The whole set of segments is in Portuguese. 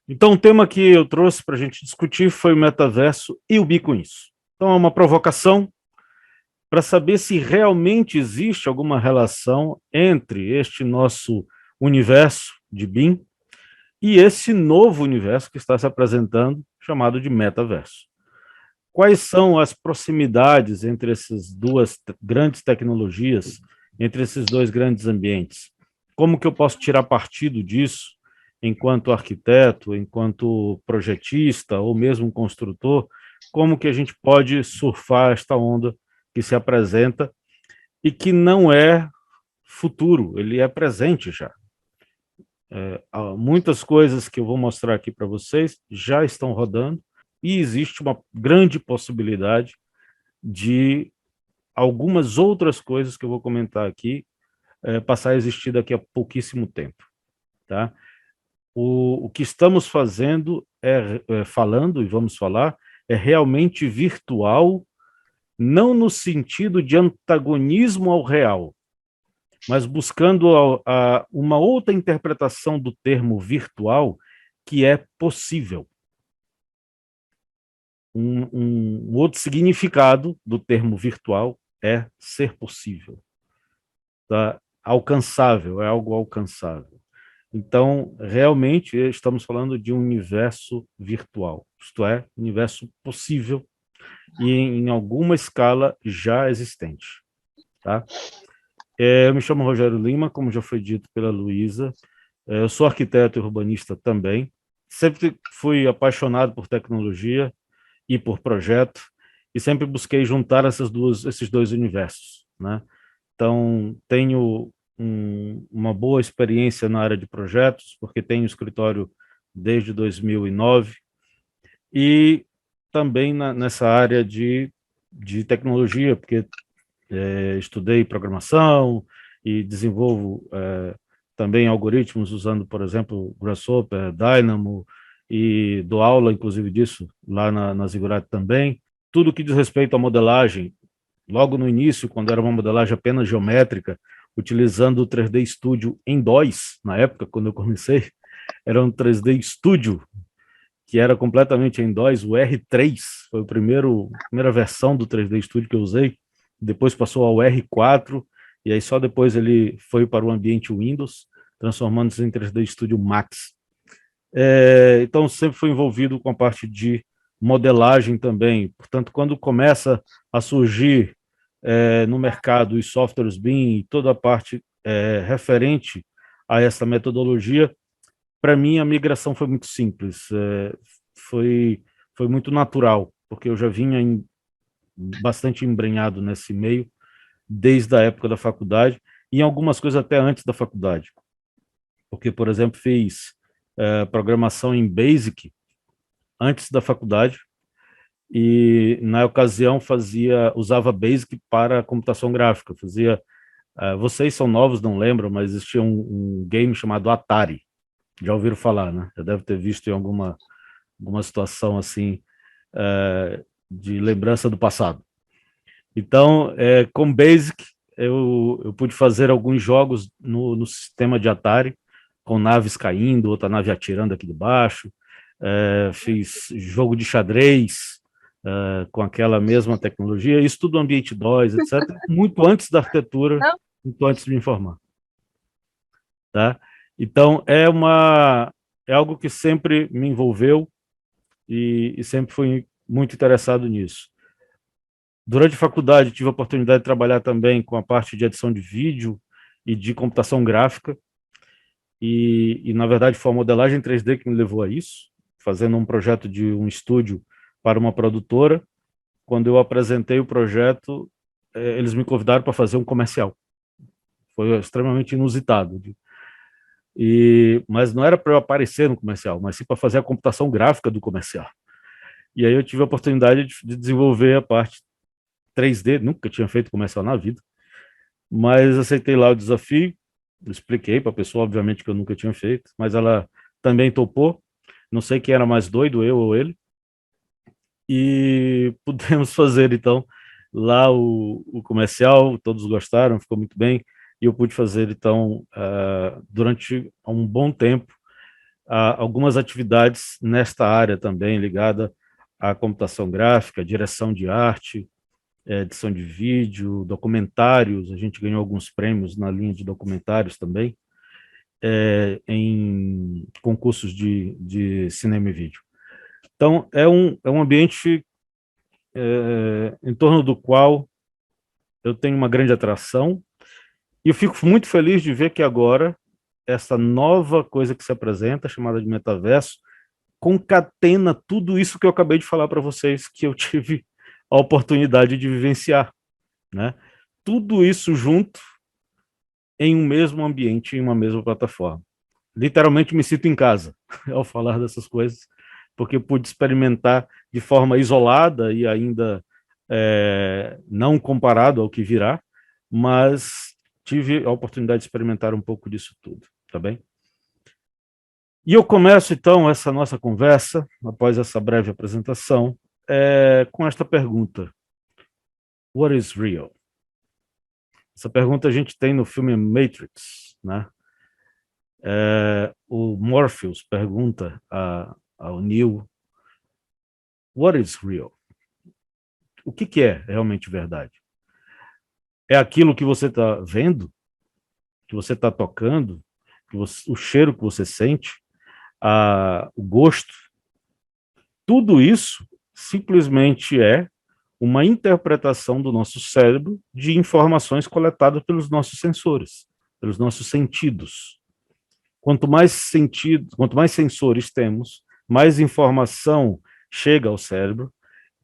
Então, o tema que eu trouxe para a gente discutir foi o metaverso e o Bi com isso. Então, é uma provocação para saber se realmente existe alguma relação entre este nosso universo de BIM e esse novo universo que está se apresentando, chamado de metaverso. Quais são as proximidades entre essas duas grandes tecnologias, entre esses dois grandes ambientes? Como que eu posso tirar partido disso enquanto arquiteto, enquanto projetista ou mesmo construtor? Como que a gente pode surfar esta onda que se apresenta e que não é futuro, ele é presente já. Muitas coisas que eu vou mostrar aqui para vocês já estão rodando e existe uma grande possibilidade de algumas outras coisas que eu vou comentar aqui passar a existir daqui a pouquíssimo tempo, tá? O que estamos fazendo falando, e vamos falar, é realmente virtual, não no sentido de antagonismo ao real, mas buscando uma outra interpretação do termo virtual que é possível. Um outro significado do termo virtual é ser possível. Tá? Alcançável, é algo alcançável. Então, realmente, estamos falando de um universo virtual, isto é, universo possível e em alguma escala já existente. Tá? Eu me chamo Rogério Lima, como já foi dito pela Luísa. Eu sou arquiteto e urbanista também. Sempre fui apaixonado por tecnologia e por projeto, e sempre busquei juntar esses dois universos, né? Então, tenho uma boa experiência na área de projetos, porque tenho escritório desde 2009, e também nessa área de tecnologia, porque estudei programação e desenvolvo também algoritmos usando, por exemplo, Grasshopper, Dynamo, e dou aula, inclusive, disso lá na Ziggurat também. Tudo que diz respeito à modelagem, logo no início, quando era uma modelagem apenas geométrica, utilizando o 3D Studio em DOS, na época, quando eu comecei, era um 3D Studio, que era completamente em DOS, o R3, foi a primeira versão do 3D Studio que eu usei, depois passou ao R4, e aí só depois ele foi para o ambiente Windows, transformando-se em 3D Studio Max. Então, sempre fui envolvido com a parte de modelagem também. Portanto, quando começa a surgir no mercado os softwares BIM e toda a parte referente a essa metodologia, para mim a migração foi muito simples, foi, foi muito natural, porque eu já vinha bastante embrenhado nesse meio desde a época da faculdade, e em algumas coisas até antes da faculdade. Porque, por exemplo, fiz programação em Basic antes da faculdade, e na ocasião usava Basic para computação gráfica. Vocês são novos, não lembram, mas existia um game chamado Atari. Já ouviram falar, né? Já deve ter visto em alguma situação assim de lembrança do passado. Então, com Basic, eu pude fazer alguns jogos no sistema de Atari, com naves caindo, outra nave atirando aqui de baixo. Fiz jogo de xadrez com aquela mesma tecnologia, isso tudo no ambiente DOS, etc., muito antes da arquitetura, Não? muito antes de me formar. Tá? Então, é algo que sempre me envolveu e sempre fui muito interessado nisso. Durante a faculdade, tive a oportunidade de trabalhar também com a parte de edição de vídeo e de computação gráfica, na verdade, foi a modelagem 3D que me levou a isso, fazendo um projeto de um estúdio para uma produtora. Quando eu apresentei o projeto, eles me convidaram para fazer um comercial. Foi extremamente inusitado. Mas não era para eu aparecer no comercial, mas sim para fazer a computação gráfica do comercial. E aí eu tive a oportunidade de desenvolver a parte 3D, nunca tinha feito comercial na vida, mas aceitei lá o desafio, expliquei para a pessoa, obviamente, que eu nunca tinha feito, mas ela também topou, não sei quem era mais doido, eu ou ele, e pudemos fazer, então, lá o comercial, todos gostaram, ficou muito bem, e eu pude fazer, então, durante um bom tempo, algumas atividades nesta área também, ligada à computação gráfica, direção de arte, edição de vídeo, documentários. A gente ganhou alguns prêmios na linha de documentários também, em concursos de cinema e vídeo. Então, é um ambiente em torno do qual eu tenho uma grande atração, e eu fico muito feliz de ver que agora essa nova coisa que se apresenta, chamada de metaverso, concatena tudo isso que eu acabei de falar para vocês, que eu tive a oportunidade de vivenciar, né? Tudo isso junto em um mesmo ambiente, em uma mesma plataforma. Literalmente me sinto em casa ao falar dessas coisas, porque pude experimentar de forma isolada e ainda não comparado ao que virá, mas tive a oportunidade de experimentar um pouco disso tudo, tá bem? E eu começo, então, essa nossa conversa, após essa breve apresentação, com esta pergunta: What is real? Essa pergunta a gente tem no filme Matrix, né? O Morpheus pergunta ao Neo: What is real? O que é realmente verdade? É aquilo que você está vendo, que você está tocando, o cheiro que você sente, o gosto? Tudo isso simplesmente é uma interpretação do nosso cérebro de informações coletadas pelos nossos sensores, pelos nossos sentidos. Quanto mais sensores temos, mais informação chega ao cérebro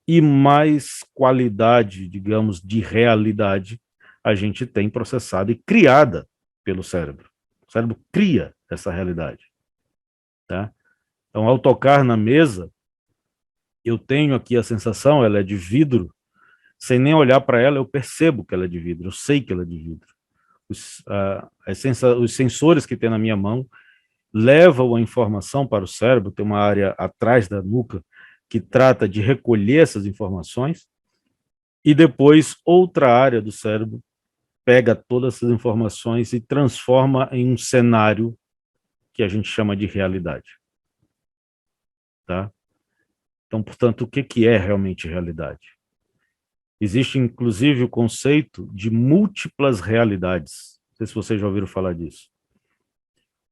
e mais qualidade, digamos, de realidade a gente tem processada e criada pelo cérebro. O cérebro cria essa realidade, tá? Então, ao tocar na mesa, eu tenho aqui a sensação, ela é de vidro, sem nem olhar para ela, eu percebo que ela é de vidro, eu sei que ela é de vidro. Os sensores que tem na minha mão levam a informação para o cérebro, tem uma área atrás da nuca que trata de recolher essas informações, e depois outra área do cérebro pega todas essas informações e transforma em um cenário que a gente chama de realidade. Tá? Então, portanto, o que é realmente realidade? Existe, inclusive, o conceito de múltiplas realidades. Não sei se vocês já ouviram falar disso.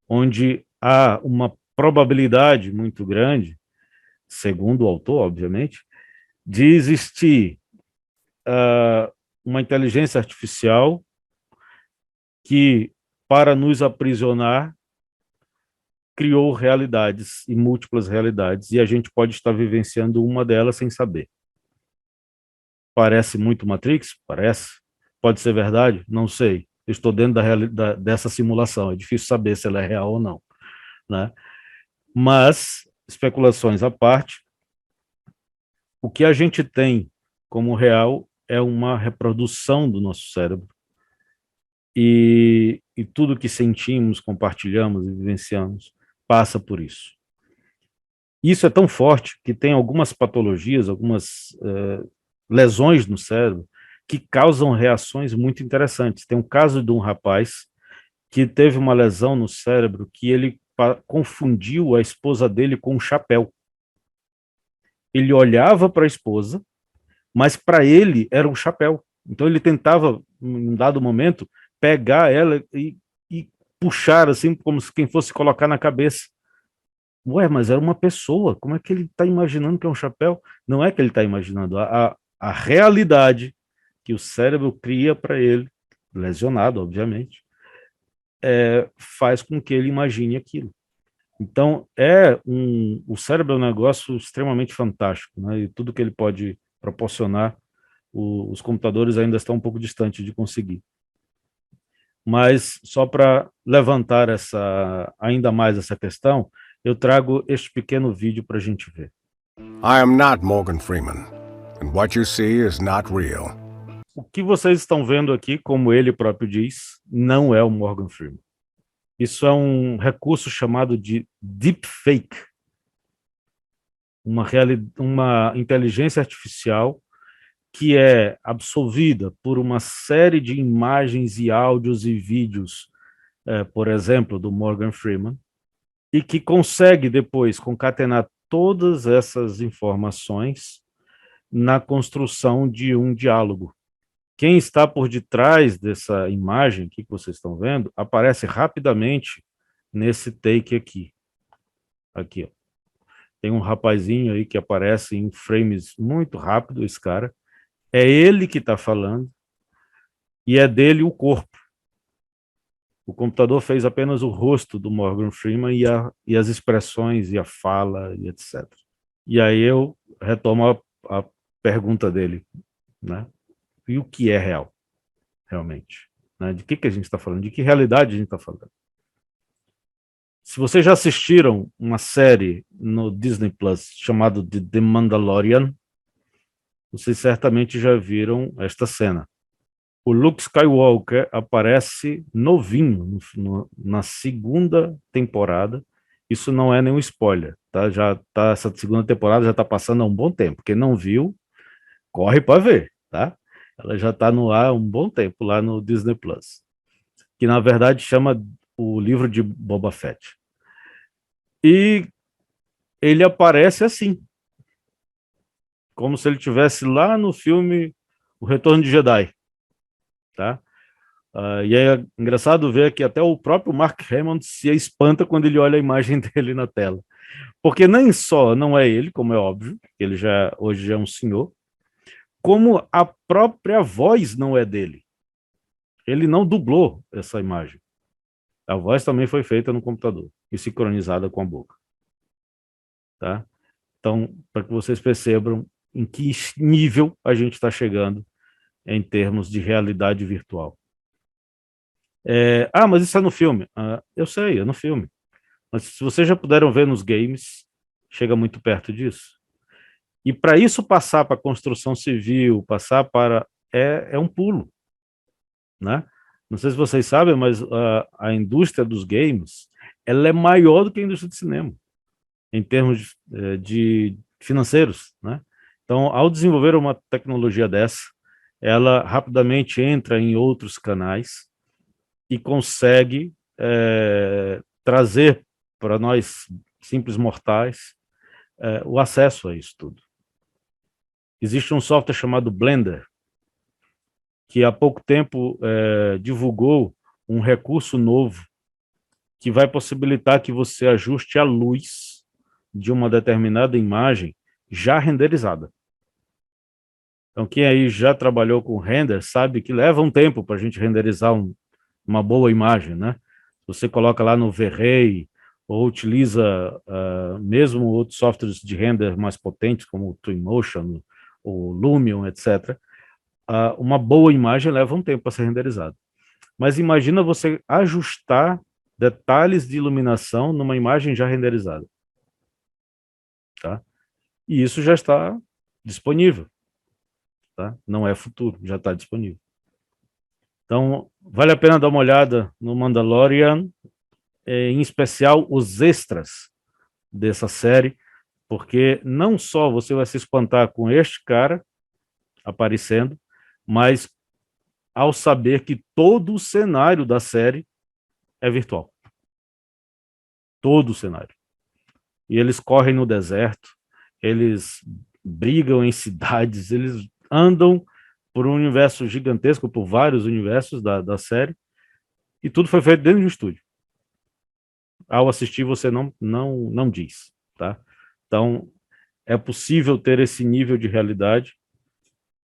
Onde há uma probabilidade muito grande, segundo o autor, obviamente, de existir uma inteligência artificial que, para nos aprisionar, criou realidades e múltiplas realidades, e a gente pode estar vivenciando uma delas sem saber. Parece muito Matrix? Parece. Pode ser verdade? Não sei. Eu estou dentro dessa simulação, é difícil saber se ela é real ou não, né? Mas, especulações à parte, o que a gente tem como real é uma reprodução do nosso cérebro, e tudo que sentimos, compartilhamos e vivenciamos passa por isso. Isso é tão forte que tem algumas patologias, algumas lesões no cérebro que causam reações muito interessantes. Tem um caso de um rapaz que teve uma lesão no cérebro que ele confundiu a esposa dele com um chapéu. Ele olhava para a esposa, mas para ele era um chapéu. Então ele tentava, em um dado momento, pegar ela e puxar, assim, como se quem fosse colocar na cabeça. Ué, mas era uma pessoa, como é que ele está imaginando que é um chapéu? Não é que ele está imaginando, a realidade que o cérebro cria para ele, lesionado, obviamente, faz com que ele imagine aquilo. Então, o cérebro é um negócio extremamente fantástico, né? E tudo que ele pode proporcionar, os computadores ainda estão um pouco distantes de conseguir. Mas, só para levantar ainda mais essa questão, eu trago este pequeno vídeo para a gente ver. I am not Morgan Freeman, and what you see is not real. O que vocês estão vendo aqui, como ele próprio diz, não é o Morgan Freeman. Isso é um recurso chamado de deepfake, uma inteligência artificial que é absolvida por uma série de imagens e áudios e vídeos, por exemplo, do Morgan Freeman, e que consegue depois concatenar todas essas informações na construção de um diálogo. Quem está por detrás dessa imagem que vocês estão vendo aparece rapidamente nesse take aqui. Aqui, ó. Tem um rapazinho aí que aparece em frames muito rápido, esse cara. É ele que está falando e é dele o corpo. O computador fez apenas o rosto do Morgan Freeman e as expressões e a fala e etc. E aí eu retomo a pergunta dele, né? E o que é real, realmente? Né? De que a gente está falando? De que realidade a gente está falando? Se vocês já assistiram uma série no Disney Plus chamada de The Mandalorian, vocês certamente já viram esta cena. O Luke Skywalker aparece novinho na segunda temporada. Isso não é nenhum spoiler, tá? Essa segunda temporada já está passando há um bom tempo. Quem não viu, corre para ver, tá? Ela já está no ar há um bom tempo lá no Disney Plus, que na verdade chama o livro de Boba Fett. E ele aparece assim, como se ele estivesse lá no filme O Retorno de Jedi, tá? E é engraçado ver que até o próprio Mark Hamill se espanta quando ele olha a imagem dele na tela. Porque nem só não é ele, como é óbvio, ele hoje já é um senhor, como a própria voz não é dele. Ele não dublou essa imagem. A voz também foi feita no computador e sincronizada com a boca. Tá? Então, para que vocês percebam em que nível a gente está chegando em termos de realidade virtual. Mas isso é no filme. Eu sei, é no filme. Mas se vocês já puderam ver nos games, chega muito perto disso. E para isso passar para a construção civil, passar para... É um pulo, né? Não sei se vocês sabem, mas a indústria dos games, ela é maior do que a indústria de cinema, em termos de financeiros, né? Então, ao desenvolver uma tecnologia dessa, ela rapidamente entra em outros canais e consegue trazer para nós, simples mortais, o acesso a isso tudo. Existe um software chamado Blender, que há pouco tempo divulgou um recurso novo que vai possibilitar que você ajuste a luz de uma determinada imagem já renderizada. Então, quem aí já trabalhou com render sabe que leva um tempo para a gente renderizar uma boa imagem, né? Você coloca lá no V-Ray ou utiliza mesmo outros softwares de render mais potentes, como o Twinmotion, o Lumion, etc. Uma boa imagem leva um tempo para ser renderizada. Mas imagina você ajustar detalhes de iluminação numa imagem já renderizada. Tá? E isso já está disponível. Tá? Não é futuro, já está disponível. Então, vale a pena dar uma olhada no Mandalorian, em especial os extras dessa série, porque não só você vai se espantar com este cara aparecendo, mas ao saber que todo o cenário da série é virtual. Todo o cenário. E eles correm no deserto, eles brigam em cidades, eles andam por um universo gigantesco, por vários universos da série, e tudo foi feito dentro de um estúdio. Ao assistir, você não diz, tá? Então, é possível ter esse nível de realidade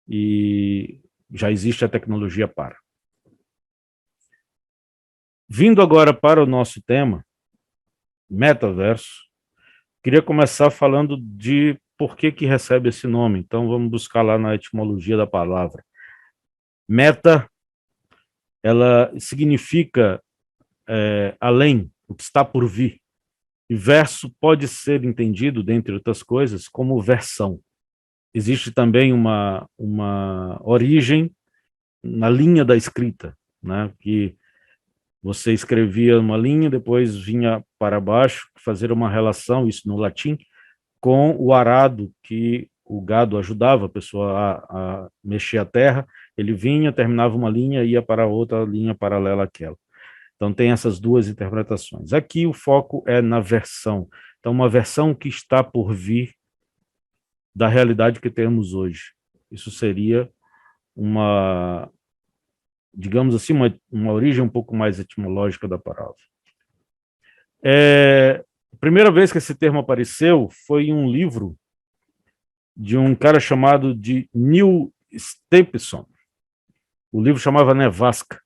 e já existe a tecnologia para. Vindo agora para o nosso tema, metaverso, queria começar falando de por que recebe esse nome. Então, vamos buscar lá na etimologia da palavra. Meta, ela significa além, o que está por vir. E verso pode ser entendido, dentre outras coisas, como versão. Existe também uma origem na linha da escrita, né? Que você escrevia uma linha, depois vinha para baixo, fazer uma relação, isso no latim, com o arado, que o gado ajudava a pessoa a mexer a terra. Ele vinha, terminava uma linha, ia para outra linha paralela àquela. Então, tem essas duas interpretações. Aqui o foco é na versão. Então, uma versão que está por vir da realidade que temos hoje. Isso seria uma, digamos assim, uma origem um pouco mais etimológica da palavra. A primeira vez que esse termo apareceu foi em um livro de um cara chamado de Neil Stephenson. O livro chamava Nevasca.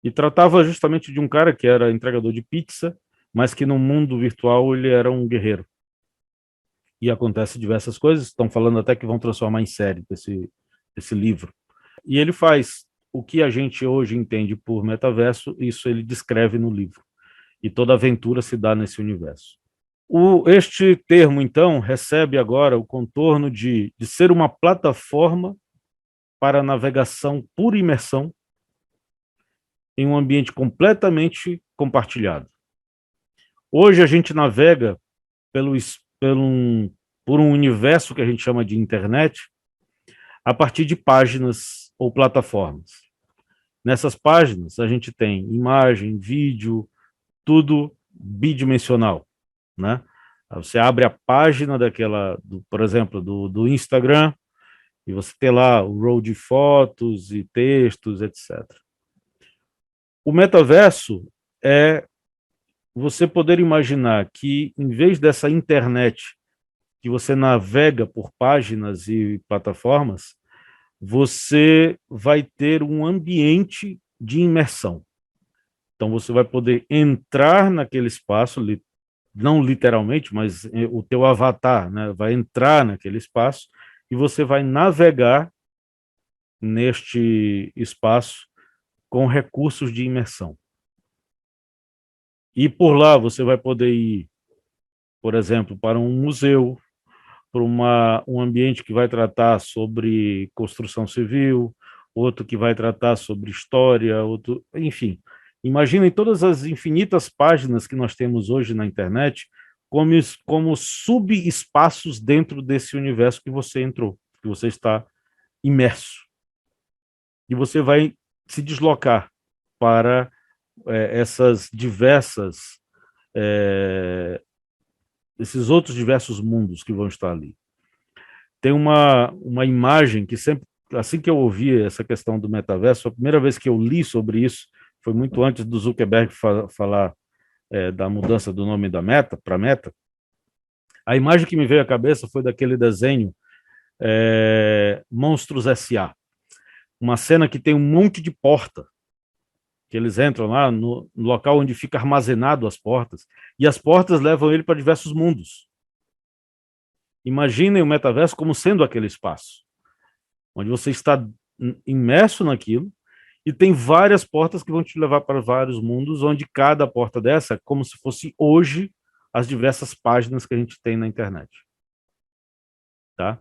E tratava justamente de um cara que era entregador de pizza, mas que no mundo virtual ele era um guerreiro. E acontece diversas coisas, estão falando até que vão transformar em série esse livro. E ele faz o que a gente hoje entende por metaverso, isso ele descreve no livro. E toda aventura se dá nesse universo. Este termo, então, recebe agora o contorno de ser uma plataforma para navegação por imersão em um ambiente completamente compartilhado. Hoje a gente navega por um universo que a gente chama de internet a partir de páginas ou plataformas. Nessas páginas a gente tem imagem, vídeo, tudo bidimensional, né? Você abre a página por exemplo, do Instagram, e você tem lá o row de fotos e textos, etc. O metaverso é você poder imaginar que, em vez dessa internet que você navega por páginas e plataformas, você vai ter um ambiente de imersão. Então, você vai poder entrar naquele espaço, não literalmente, mas o teu avatar, né, vai entrar naquele espaço e você vai navegar neste espaço com recursos de imersão. E por lá você vai poder ir, por exemplo, para um museu, para um ambiente que vai tratar sobre construção civil, outro que vai tratar sobre história, outro, enfim. Imaginem todas as infinitas páginas que nós temos hoje na internet como subespaços dentro desse universo que você entrou, que você está imerso. E você vai se deslocar para essas diversas esses outros diversos mundos que vão estar ali. Tem uma imagem que sempre, assim que eu ouvi essa questão do metaverso, a primeira vez que eu li sobre isso foi muito antes do Zuckerberg falar da mudança do nome da Meta para Meta. A imagem que me veio à cabeça foi daquele desenho Monstros S.A. Uma cena que tem um monte de porta, que eles entram lá no local onde fica armazenado as portas, e as portas levam ele para diversos mundos. Imaginem o metaverso como sendo aquele espaço, onde você está imerso naquilo, e tem várias portas que vão te levar para vários mundos, onde cada porta dessa é como se fosse hoje as diversas páginas que a gente tem na internet. Tá?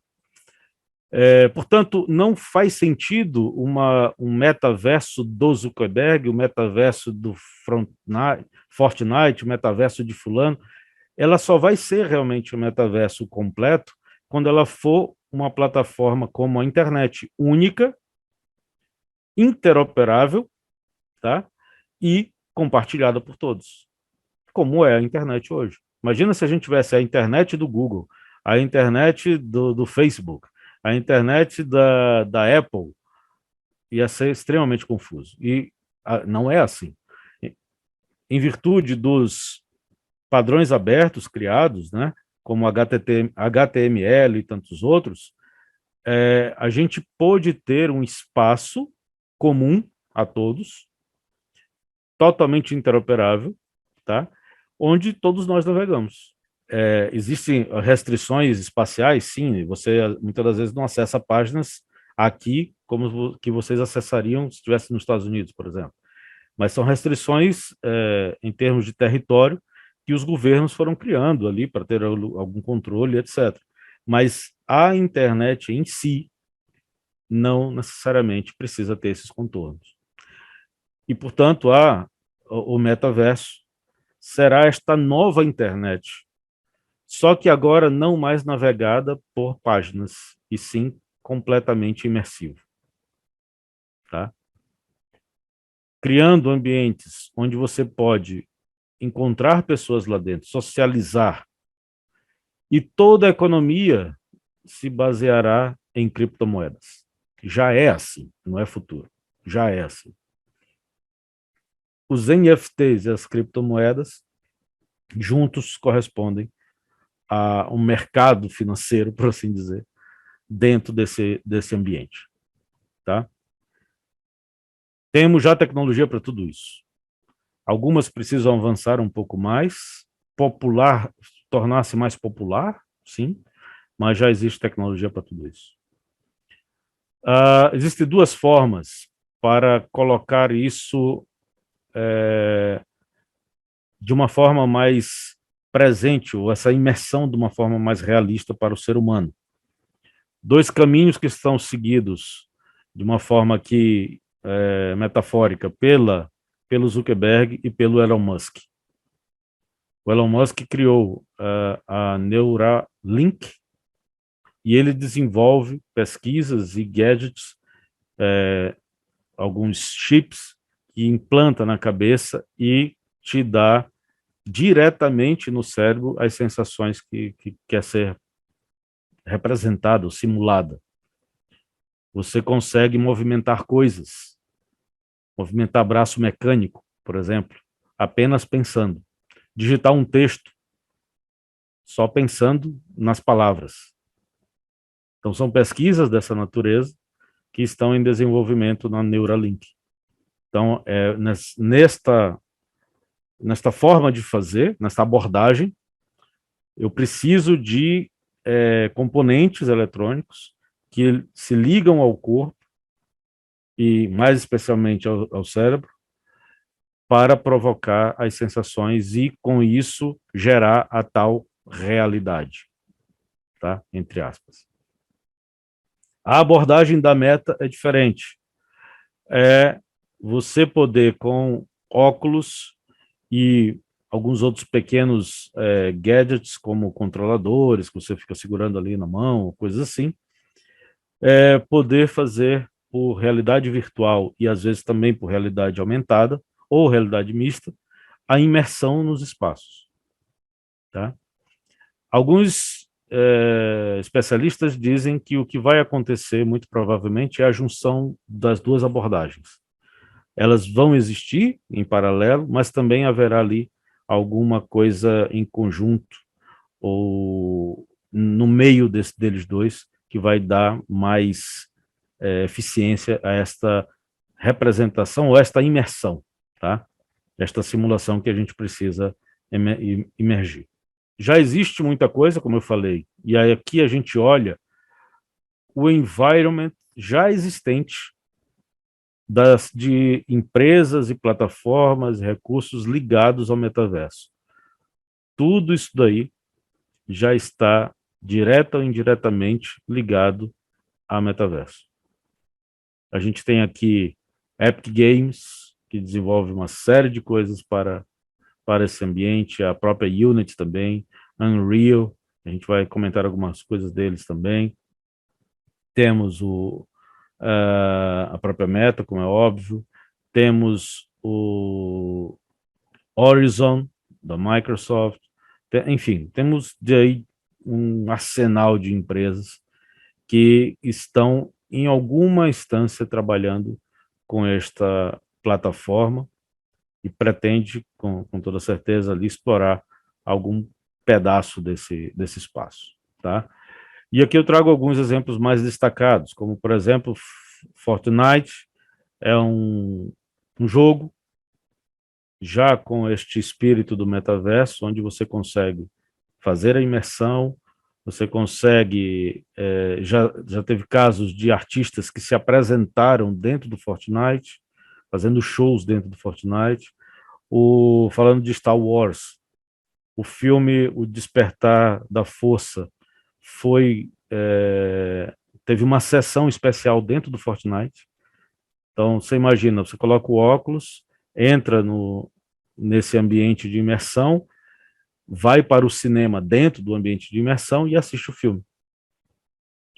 Portanto, não faz sentido um metaverso do Zuckerberg, o metaverso do Fortnite, o metaverso de fulano. Ela só vai ser realmente um metaverso completo quando ela for uma plataforma como a internet única, interoperável, tá? E compartilhada por todos, como é a internet hoje. Imagina se a gente tivesse a internet do Google, a internet do Facebook, a internet da Apple, ia ser extremamente confuso. E não é assim. Em virtude dos padrões abertos criados, né, como HTML e tantos outros, a gente pôde ter um espaço comum a todos, totalmente interoperável, tá? Onde todos nós navegamos. Existem restrições espaciais, sim, você muitas das vezes não acessa páginas aqui como que vocês acessariam se estivesse nos Estados Unidos, por exemplo. Mas são restrições em termos de território que os governos foram criando ali para ter algum controle, etc. Mas a internet em si não necessariamente precisa ter esses contornos. E, portanto, o metaverso será esta nova internet, só que agora não mais navegada por páginas, e sim completamente imersivo. Tá? criando ambientes onde você pode encontrar pessoas lá dentro, socializar, e toda a economia se baseará em criptomoedas. Já é assim, não é futuro, já é assim. Os NFTs e as criptomoedas juntos correspondem a um mercado financeiro, por assim dizer, dentro desse ambiente. Tá? Temos já tecnologia para tudo isso. Algumas precisam avançar um pouco mais, popular, tornar-se mais popular, sim, mas já existe tecnologia para tudo isso. Existem duas formas para colocar isso de uma forma mais presente, ou essa imersão de uma forma mais realista para o ser humano. Dois caminhos que estão seguidos de uma forma que metafórica pelo Zuckerberg e pelo Elon Musk. O Elon Musk criou a Neuralink e ele desenvolve pesquisas e gadgets, alguns chips que implanta na cabeça e te dá diretamente no cérebro as sensações que quer ser representada ou simulada. Você consegue movimentar coisas, movimentar braço mecânico, por exemplo, apenas pensando. Digitar um texto, só pensando nas palavras. Então, são pesquisas dessa natureza que estão em desenvolvimento na Neuralink. Então, nesta forma de fazer, nesta abordagem, eu preciso de componentes eletrônicos que se ligam ao corpo e, mais especialmente, ao cérebro, para provocar as sensações e, com isso, gerar a tal realidade, tá? Entre aspas. A abordagem da Meta é diferente. É você poder, com óculos e alguns outros pequenos gadgets, como controladores, que você fica segurando ali na mão, coisas assim, poder fazer por realidade virtual e às vezes também por realidade aumentada ou realidade mista, a imersão nos espaços. Tá? Alguns especialistas dizem que o que vai acontecer, muito provavelmente, é a junção das duas abordagens. Elas vão existir em paralelo, mas também haverá ali alguma coisa em conjunto ou no meio deles dois que vai dar mais eficiência a esta representação ou esta imersão, tá? Esta simulação que a gente precisa imergir. Já existe muita coisa, como eu falei, e aí aqui a gente olha o environment já existente de empresas e plataformas, recursos ligados ao metaverso. Tudo isso daí já está direta ou indiretamente ligado ao metaverso. A gente tem aqui Epic Games, que desenvolve uma série de coisas para esse ambiente, a própria Unity também, Unreal, a gente vai comentar algumas coisas deles também. Temos a própria Meta, como é óbvio, temos o Horizon, da Microsoft, enfim, temos daí um arsenal de empresas que estão em alguma instância trabalhando com esta plataforma e pretende, com toda certeza, ali explorar algum pedaço desse espaço, tá? E aqui eu trago alguns exemplos mais destacados, como, por exemplo, Fortnite é um jogo já com este espírito do metaverso, onde você consegue fazer a imersão, você consegue... já teve casos de artistas que se apresentaram dentro do Fortnite, fazendo shows dentro do Fortnite. Falando de Star Wars, o filme O Despertar da Força teve uma sessão especial dentro do Fortnite. Então, você imagina, você coloca o óculos, entra nesse ambiente de imersão, vai para o cinema dentro do ambiente de imersão e assiste o filme.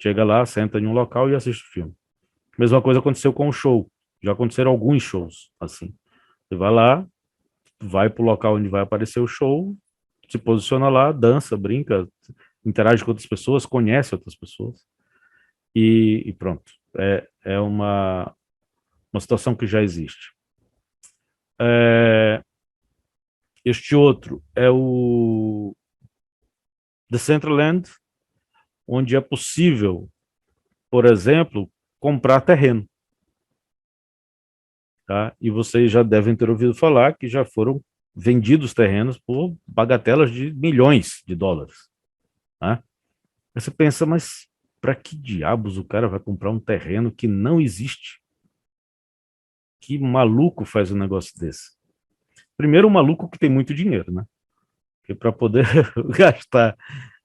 Chega lá, senta em um local e assiste o filme. Mesma coisa aconteceu com o show. Já aconteceram alguns shows assim. Você vai lá, vai para o local onde vai aparecer o show, se posiciona lá, dança, brinca, interage com outras pessoas, conhece outras pessoas e pronto. É uma situação que já existe. Este outro é o Decentraland, onde é possível, por exemplo, comprar terreno. Tá? E vocês já devem ter ouvido falar que já foram vendidos terrenos por bagatelas de milhões de dólares. Né? Aí você pensa, mas para que diabos o cara vai comprar um terreno que não existe? Que maluco faz um negócio desse? Primeiro, um maluco que tem muito dinheiro, né? Porque para poder gastar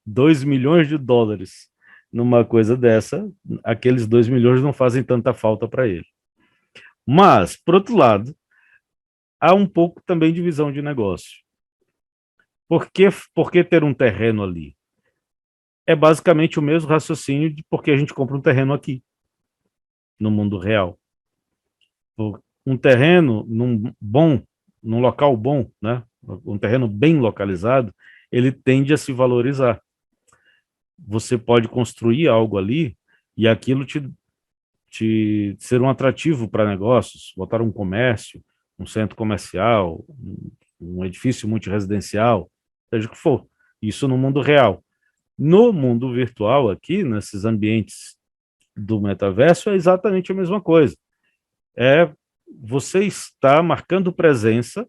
2 milhões de dólares numa coisa dessa, aqueles 2 milhões não fazem tanta falta para ele. Mas, por outro lado, há um pouco também de visão de negócio. Por que ter um terreno ali? É basicamente o mesmo raciocínio de por que a gente compra um terreno aqui, no mundo real. Um terreno num local bom, né? Um terreno bem localizado, ele tende a se valorizar. Você pode construir algo ali e aquilo te ser um atrativo para negócios, botar um comércio, um centro comercial, um edifício multiresidencial, seja o que for. Isso no mundo real. No mundo virtual, aqui, nesses ambientes do metaverso, é exatamente a mesma coisa. Você está marcando presença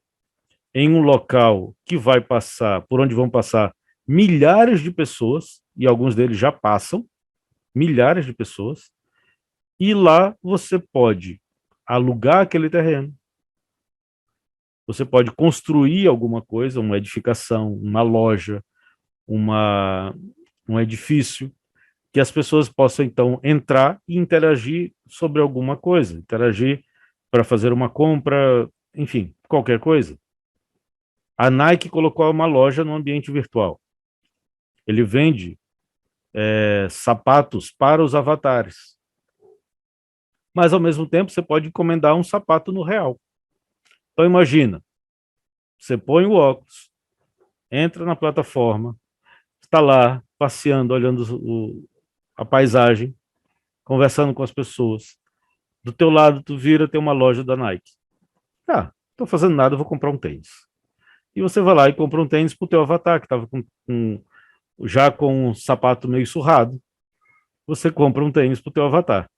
em um local que vai passar, por onde vão passar milhares de pessoas, e alguns deles já passam, milhares de pessoas, e lá você pode alugar aquele terreno, você pode construir alguma coisa, uma edificação, uma loja, um edifício, que as pessoas possam então entrar e interagir sobre alguma coisa, interagir para fazer uma compra, enfim, qualquer coisa. A Nike colocou uma loja no ambiente virtual. Ele vende sapatos para os avatares. Mas, ao mesmo tempo, você pode encomendar um sapato no real. Então, imagina, você põe o óculos, entra na plataforma, está lá, passeando, olhando a paisagem, conversando com as pessoas. Do teu lado, tu vira, tem uma loja da Nike. Ah, estou fazendo nada, vou comprar um tênis. E você vai lá e compra um tênis para o teu avatar, que estava já com um sapato meio surrado. Você compra um tênis para o teu avatar.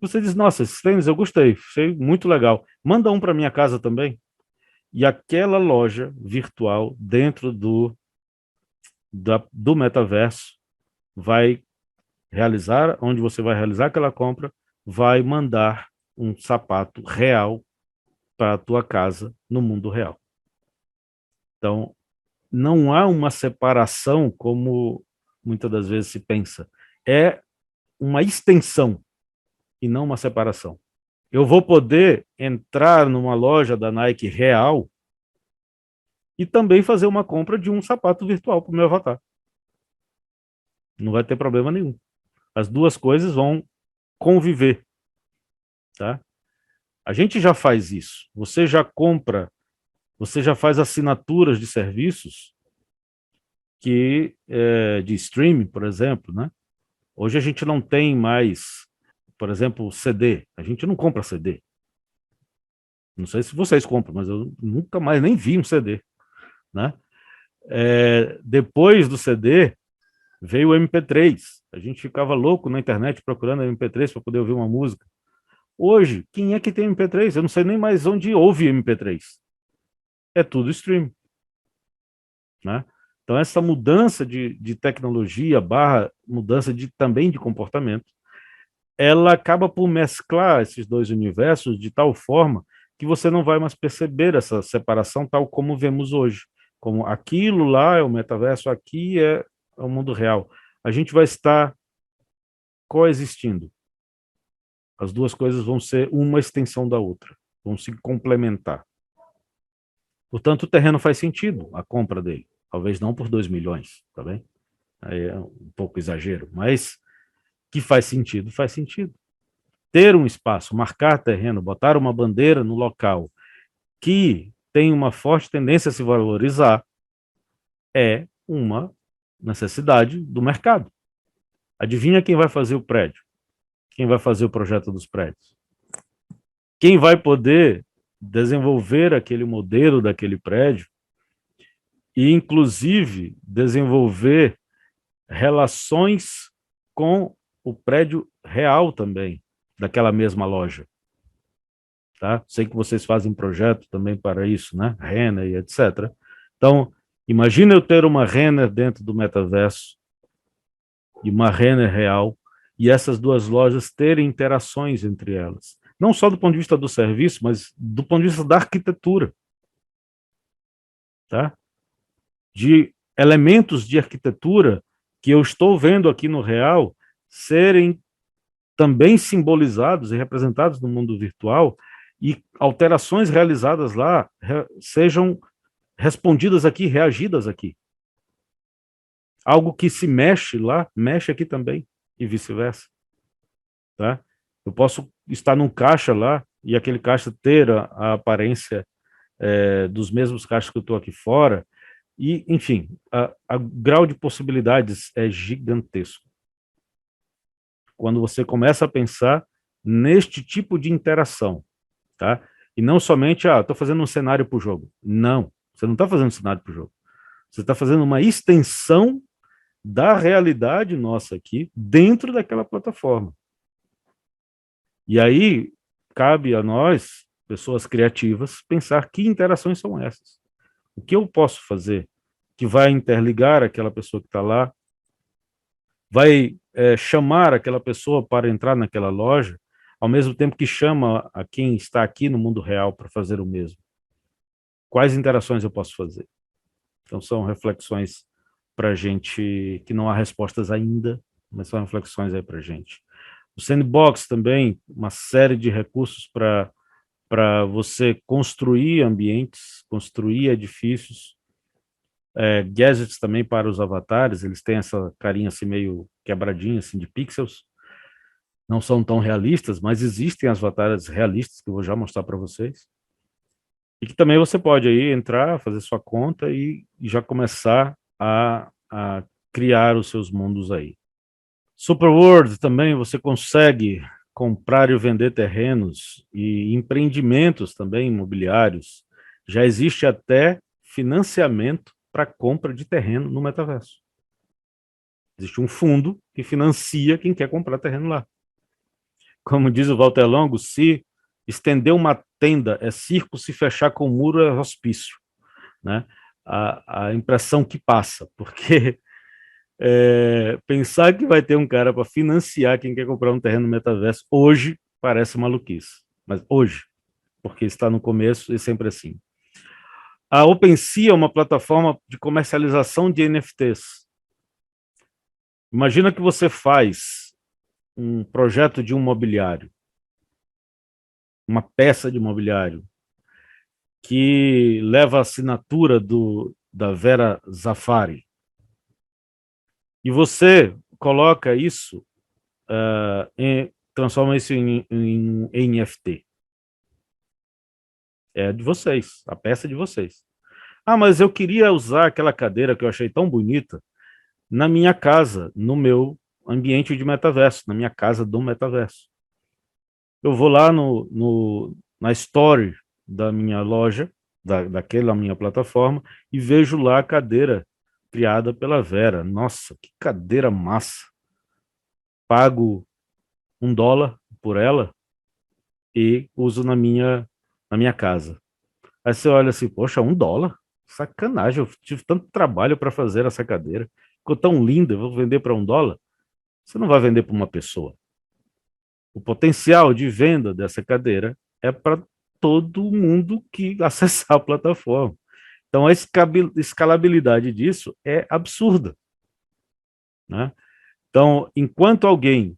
Você diz, nossa, esse tênis eu gostei, achei muito legal. Manda um para minha casa também. E aquela loja virtual dentro do metaverso vai realizar, onde você vai realizar aquela compra, vai mandar um sapato real para a tua casa no mundo real. Então, não há uma separação como muitas das vezes se pensa. É uma extensão e não uma separação. Eu vou poder entrar numa loja da Nike real e também fazer uma compra de um sapato virtual para o meu avatar. Não vai ter problema nenhum. As duas coisas vão conviver, tá? A gente já faz isso. Você já compra, você já faz assinaturas de serviços de streaming, por exemplo, né? Hoje a gente não tem mais, por exemplo, CD. A gente não compra CD. Não sei se vocês compram, mas eu nunca mais nem vi um CD, né? Depois do CD veio o MP3. A gente ficava louco na internet procurando MP3 para poder ouvir uma música. Hoje, quem é que tem MP3? Eu não sei nem mais onde ouve MP3. É tudo stream, né? Então, essa mudança de tecnologia barra mudança também de comportamento, ela acaba por mesclar esses dois universos de tal forma que você não vai mais perceber essa separação tal como vemos hoje. Como aquilo lá é o metaverso, aqui é o mundo real. A gente vai estar coexistindo. As duas coisas vão ser uma extensão da outra, vão se complementar. Portanto, o terreno faz sentido, a compra dele. Talvez não por 2 milhões, tá bem? Aí é um pouco exagero, mas que faz sentido, faz sentido. ter um espaço, marcar terreno, botar uma bandeira no local que tem uma forte tendência a se valorizar, é uma necessidade do mercado. Adivinha quem vai fazer o prédio? Quem vai fazer o projeto dos prédios? Quem vai poder desenvolver aquele modelo daquele prédio e, inclusive, desenvolver relações com o prédio real também, daquela mesma loja. Tá? Sei que vocês fazem projeto também para isso, né? Renner e etc. Então, imagina eu ter uma Renner dentro do metaverso e uma Renner real, e essas duas lojas terem interações entre elas. Não só do ponto de vista do serviço, mas do ponto de vista da arquitetura. Tá? De elementos de arquitetura que eu estou vendo aqui no real serem também simbolizados e representados no mundo virtual, e alterações realizadas lá sejam respondidas aqui, reagidas aqui. Algo que se mexe lá, mexe aqui também, e vice-versa. Tá? Eu posso estar num caixa lá, e aquele caixa ter a aparência dos mesmos caixas que eu estou aqui fora, e, enfim, o grau de possibilidades é gigantesco. Quando você começa a pensar neste tipo de interação, tá? E não somente, estou fazendo um cenário para o jogo. Não, você não está fazendo um cenário para o jogo. Você está fazendo uma extensão da realidade nossa aqui dentro daquela plataforma. E aí, cabe a nós, pessoas criativas, pensar que interações são essas. O que eu posso fazer que vai interligar aquela pessoa que está lá, vai chamar aquela pessoa para entrar naquela loja, ao mesmo tempo que chama a quem está aqui no mundo real para fazer o mesmo. Quais interações eu posso fazer? Então, são reflexões para a gente, que não há respostas ainda, mas são reflexões aí para a gente. O Sandbox também, uma série de recursos para você construir ambientes, construir edifícios, gadgets também para os avatares, eles têm essa carinha assim meio quebradinha assim de pixels, não são tão realistas, mas existem as avatares realistas que eu vou já mostrar para vocês. E que também você pode aí entrar, fazer sua conta e já começar a criar os seus mundos aí. Superworld também você consegue comprar e vender terrenos e empreendimentos também imobiliários. Já existe até financiamento para compra de terreno no metaverso. Existe um fundo que financia quem quer comprar terreno lá. Como diz o Walter Longo, se estender uma tenda é circo, se fechar com o muro é hospício, né? A impressão que passa, porque pensar que vai ter um cara para financiar quem quer comprar um terreno no metaverso hoje parece maluquice, mas hoje, porque está no começo e sempre assim. A OpenSea é uma plataforma de comercialização de NFTs. Imagina que você faz um projeto de um mobiliário, uma peça de mobiliário, que leva a assinatura da Vera Zafari. E você coloca isso, transforma isso em NFT. É de vocês, a peça é de vocês. Ah, mas eu queria usar aquela cadeira que eu achei tão bonita na minha casa, no meu ambiente de metaverso, na minha casa do metaverso. Eu vou lá na story da minha loja, daquela minha plataforma, e vejo lá a cadeira criada pela Vera. Nossa, que cadeira massa. Pago $1 por ela e uso na minha casa. Aí você olha assim, poxa, $1? Sacanagem, eu tive tanto trabalho para fazer essa cadeira. Ficou tão linda, eu vou vender para $1? Você não vai vender para uma pessoa. O potencial de venda dessa cadeira é para todo mundo que acessar a plataforma. Então, a escalabilidade disso é absurda, né? Então, enquanto alguém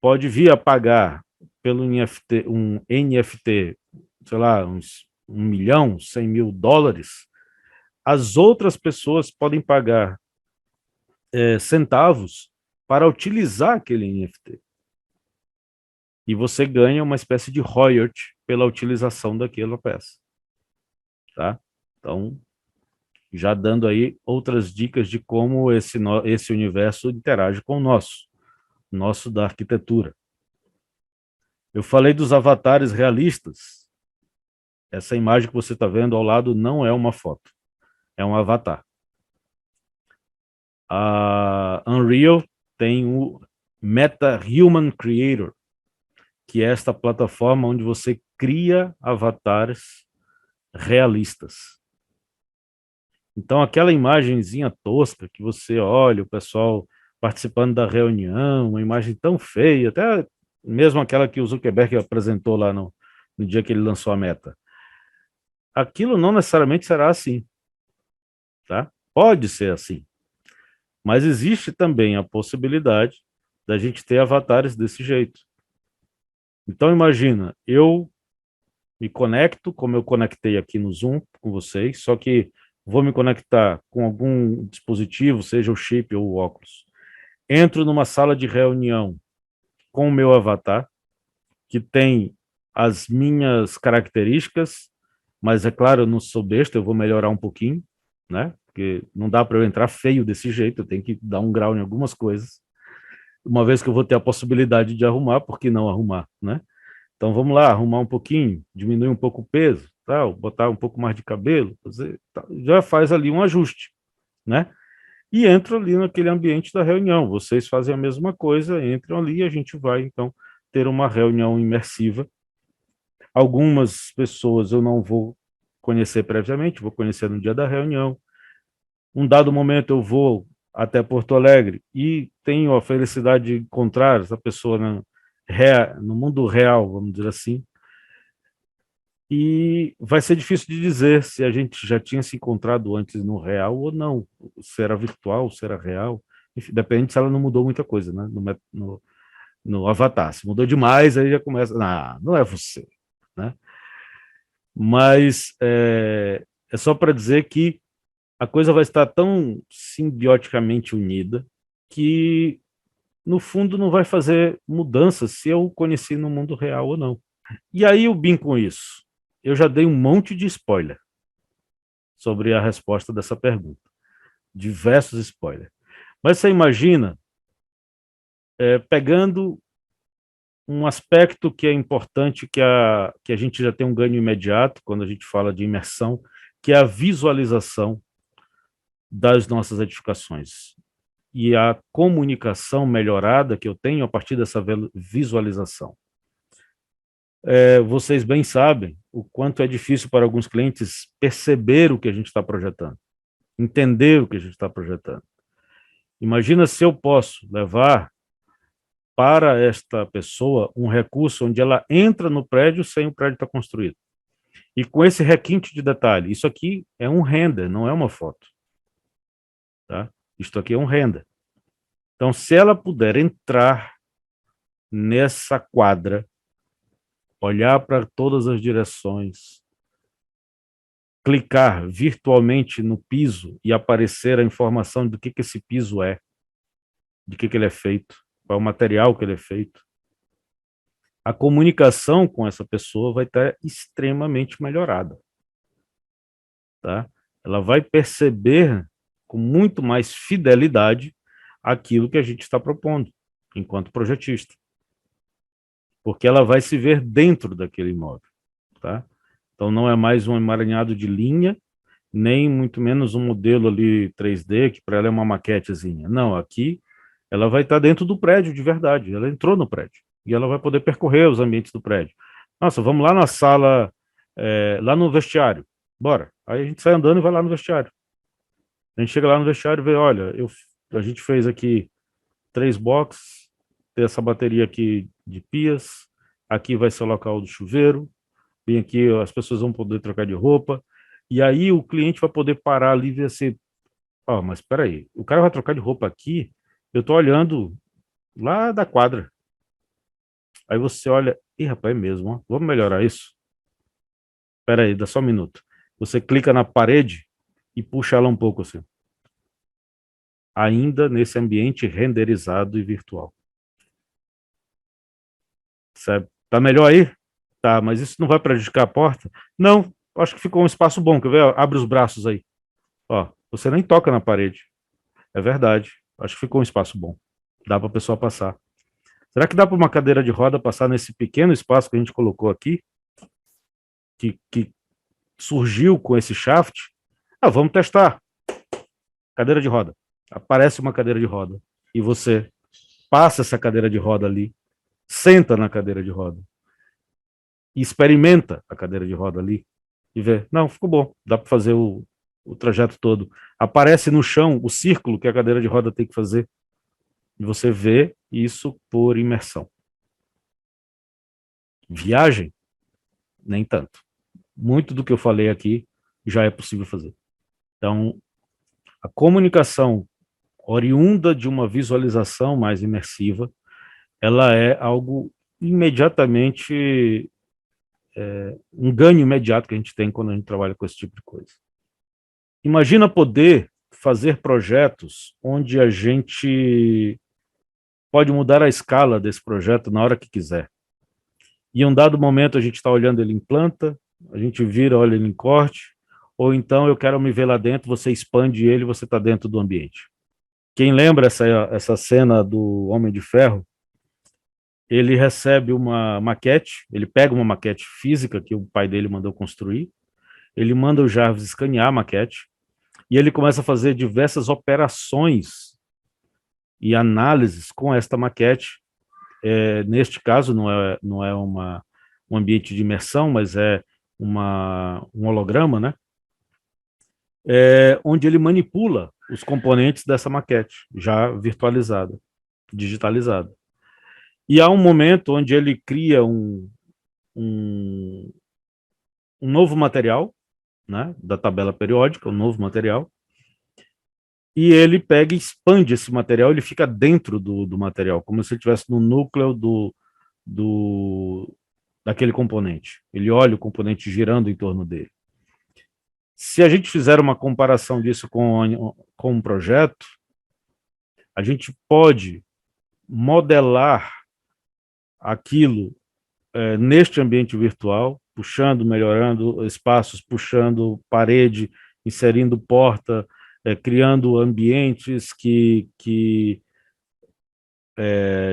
pode vir a pagar pelo um NFT, sei lá, uns 1 milhão, $100.000, as outras pessoas podem pagar centavos para utilizar aquele NFT. E você ganha uma espécie de royalty pela utilização daquela peça, tá? Então, já dando aí outras dicas de como esse universo interage com o nosso da arquitetura. Eu falei dos avatares realistas. Essa imagem que você está vendo ao lado não é uma foto, é um avatar. A Unreal tem o Meta Human Creator, que é esta plataforma onde você cria avatares realistas. Então, aquela imagenzinha tosca que você olha, o pessoal participando da reunião, uma imagem tão feia, até mesmo aquela que o Zuckerberg apresentou lá no dia que ele lançou a Meta. Aquilo não necessariamente será assim, tá? Pode ser assim, mas existe também a possibilidade da gente ter avatares desse jeito. Então, imagina, eu me conecto, como eu conectei aqui no Zoom com vocês, só que vou me conectar com algum dispositivo, seja o chip ou o óculos. Entro numa sala de reunião com o meu avatar, que tem as minhas características, mas é claro, eu não sou besta, eu vou melhorar um pouquinho, né? Porque não dá para eu entrar feio desse jeito, eu tenho que dar um grau em algumas coisas. Uma vez que eu vou ter a possibilidade de arrumar, por que não arrumar, né? Então vamos lá, arrumar um pouquinho, diminuir um pouco o peso, tal, botar um pouco mais de cabelo, fazer, tal, já faz ali um ajuste, né? E entro ali naquele ambiente da reunião. Vocês fazem a mesma coisa, entram ali e a gente vai então ter uma reunião imersiva. Algumas pessoas eu não vou conhecer previamente, vou conhecer no dia da reunião. Um dado momento eu vou até Porto Alegre e tenho a felicidade de encontrar essa pessoa no mundo real, vamos dizer assim, e vai ser difícil de dizer se a gente já tinha se encontrado antes no real ou não, se era virtual, se era real, enfim, depende se ela não mudou muita coisa, né, no Avatar. Se mudou demais, aí já começa, não é você, né? Mas é só para dizer que a coisa vai estar tão simbioticamente unida que, no fundo, não vai fazer mudança se eu o conheci no mundo real ou não. E aí o BIM com isso? Eu já dei um monte de spoiler sobre a resposta dessa pergunta. Diversos spoilers. Mas você imagina, pegando um aspecto que é importante, que a gente já tem um ganho imediato quando a gente fala de imersão, que é a visualização das nossas edificações. E a comunicação melhorada que eu tenho a partir dessa visualização. Vocês bem sabem o quanto é difícil para alguns clientes perceber o que a gente está projetando, entender o que a gente está projetando. Imagina se eu posso levar para esta pessoa um recurso onde ela entra no prédio sem o prédio estar construído. E com esse requinte de detalhe, isso aqui é um render, não é uma foto. Tá? Isto aqui é um render. Então, se ela puder entrar nessa quadra, olhar para todas as direções, clicar virtualmente no piso e aparecer a informação do que esse piso é, de que ele é feito, qual é o material que ele é feito, a comunicação com essa pessoa vai estar extremamente melhorada. Tá? Ela vai perceber com muito mais fidelidade aquilo que a gente está propondo, enquanto projetista. Porque ela vai se ver dentro daquele imóvel. Tá? Então não é mais um emaranhado de linha, nem muito menos um modelo ali 3D, que para ela é uma maquetezinha. Não, aqui ela vai estar dentro do prédio de verdade, ela entrou no prédio, e ela vai poder percorrer os ambientes do prédio. Nossa, vamos lá na sala, lá no vestiário, bora. Aí a gente sai andando e vai lá no vestiário. A gente chega lá no vestiário e vê, olha, a gente fez aqui 3 boxes, tem essa bateria aqui de pias, aqui vai ser o local do chuveiro, bem aqui as pessoas vão poder trocar de roupa, e aí o cliente vai poder parar ali e ver assim, mas espera aí, o cara vai trocar de roupa aqui, eu estou olhando lá da quadra. Aí você olha, ih, rapaz, é mesmo, ó, vamos melhorar isso? Espera aí, dá só um minuto. Você clica na parede e puxa ela um pouco assim. Ainda nesse ambiente renderizado e virtual. Tá melhor aí? Tá, mas isso não vai prejudicar a porta? Não, acho que ficou um espaço bom, quer ver? Abre os braços aí. Ó, você nem toca na parede. É verdade, acho que ficou um espaço bom. Dá para a pessoa passar. Será que dá para uma cadeira de roda passar nesse pequeno espaço que a gente colocou aqui? Que surgiu com esse shaft? Ah, vamos testar. Cadeira de roda. Aparece uma cadeira de roda. E você passa essa cadeira de roda ali, senta na cadeira de roda e experimenta a cadeira de roda ali e vê, não, ficou bom, dá para fazer o trajeto todo. Aparece no chão o círculo que a cadeira de roda tem que fazer e você vê isso por imersão. Viagem, nem tanto. Muito do que eu falei aqui já é possível fazer. Então, a comunicação oriunda de uma visualização mais imersiva, ela é algo imediatamente um ganho imediato que a gente tem quando a gente trabalha com esse tipo de coisa. Imagina poder fazer projetos onde a gente pode mudar a escala desse projeto na hora que quiser. E em um dado momento a gente está olhando ele em planta, a gente vira, olha ele em corte, ou então eu quero me ver lá dentro, você expande ele, você está dentro do ambiente. Quem lembra essa cena do Homem de Ferro, ele recebe uma maquete, ele pega uma maquete física que o pai dele mandou construir, ele manda o Jarvis escanear a maquete, e ele começa a fazer diversas operações e análises com esta maquete. Neste caso, não é um ambiente de imersão, mas é um holograma, né? Onde ele manipula os componentes dessa maquete, já virtualizada, digitalizada. E há um momento onde ele cria um novo material, né, da tabela periódica, um novo material, e ele pega e expande esse material, ele fica dentro do material, como se ele estivesse no núcleo daquele componente. Ele olha o componente girando em torno dele. Se a gente fizer uma comparação disso com um projeto, a gente pode modelar aquilo neste ambiente virtual, puxando, melhorando espaços, puxando parede, inserindo porta, criando ambientes que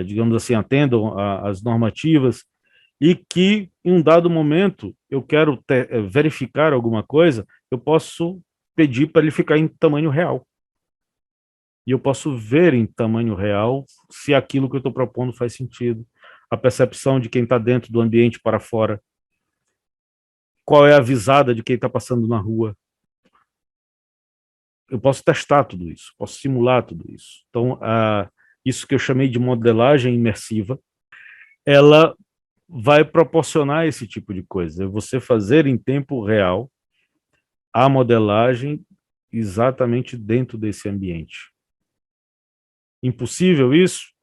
digamos assim, atendam às normativas, e que, em um dado momento, eu quero verificar alguma coisa, eu posso pedir para ele ficar em tamanho real. E eu posso ver em tamanho real se aquilo que eu estou propondo faz sentido. A percepção de quem está dentro do ambiente para fora. Qual é a visada de quem está passando na rua. Eu posso testar tudo isso, posso simular tudo isso. Então, isso que eu chamei de modelagem imersiva, ela vai proporcionar esse tipo de coisa. É você fazer em tempo real a modelagem exatamente dentro desse ambiente. Impossível isso?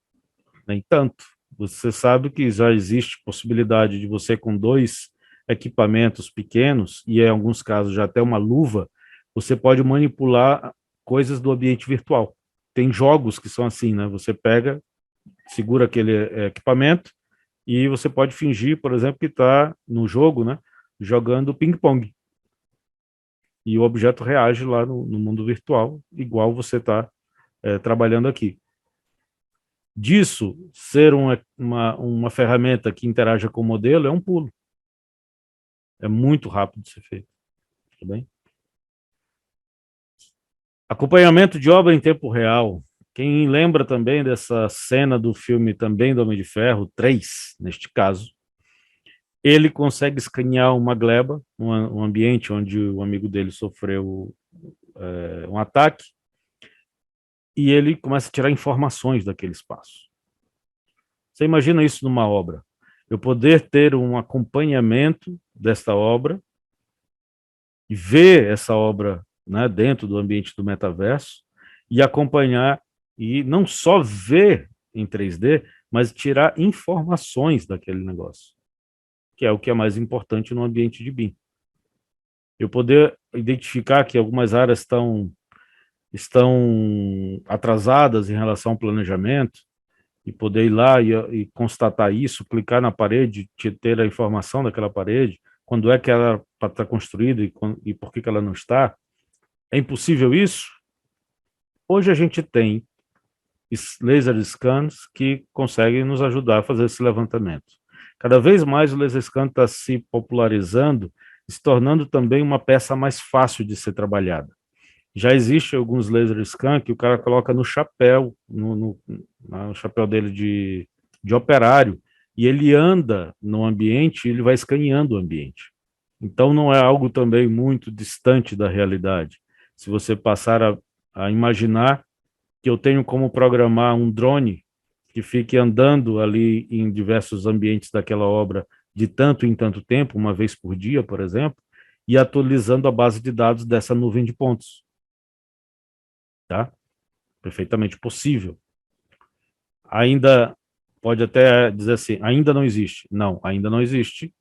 Nem tanto. Você sabe que já existe possibilidade de você, com 2 equipamentos pequenos, e em alguns casos já até uma luva, você pode manipular coisas do ambiente virtual. Tem jogos que são assim, né? Você pega, segura aquele equipamento, e você pode fingir, por exemplo, que está no jogo, né, jogando ping-pong. E o objeto reage lá no mundo virtual, igual você está trabalhando aqui. Disso ser uma ferramenta que interaja com o modelo é um pulo. É muito rápido de ser feito. Tá bem? Acompanhamento de obra em tempo real. Quem lembra também dessa cena do filme também do Homem de Ferro, 3, neste caso, ele consegue escanear uma gleba, um ambiente onde o amigo dele sofreu um ataque, e ele começa a tirar informações daquele espaço. Você imagina isso numa obra? Eu poder ter um acompanhamento desta obra e ver essa obra, né, dentro do ambiente do metaverso e acompanhar, e não só ver em 3D, mas tirar informações daquele negócio, que é o que é mais importante no ambiente de BIM. Eu poder identificar que algumas áreas estão atrasadas em relação ao planejamento, e poder ir lá e constatar isso, clicar na parede, ter a informação daquela parede, quando é que ela está construída e por que ela não está. É impossível isso? Hoje a gente tem laser scans que conseguem nos ajudar a fazer esse levantamento. Cada vez mais o laser scan está se popularizando, se tornando também uma peça mais fácil de ser trabalhada. Já existe alguns laser scan que o cara coloca no chapéu, no chapéu dele de operário, e ele anda no ambiente e ele vai escaneando o ambiente. Então não é algo também muito distante da realidade. Se você passar a imaginar que eu tenho como programar um drone que fique andando ali em diversos ambientes daquela obra de tanto em tanto tempo, uma vez por dia, por exemplo, e atualizando a base de dados dessa nuvem de pontos. Tá? Perfeitamente possível. Ainda pode até dizer assim, ainda não existe. Não, ainda não existe,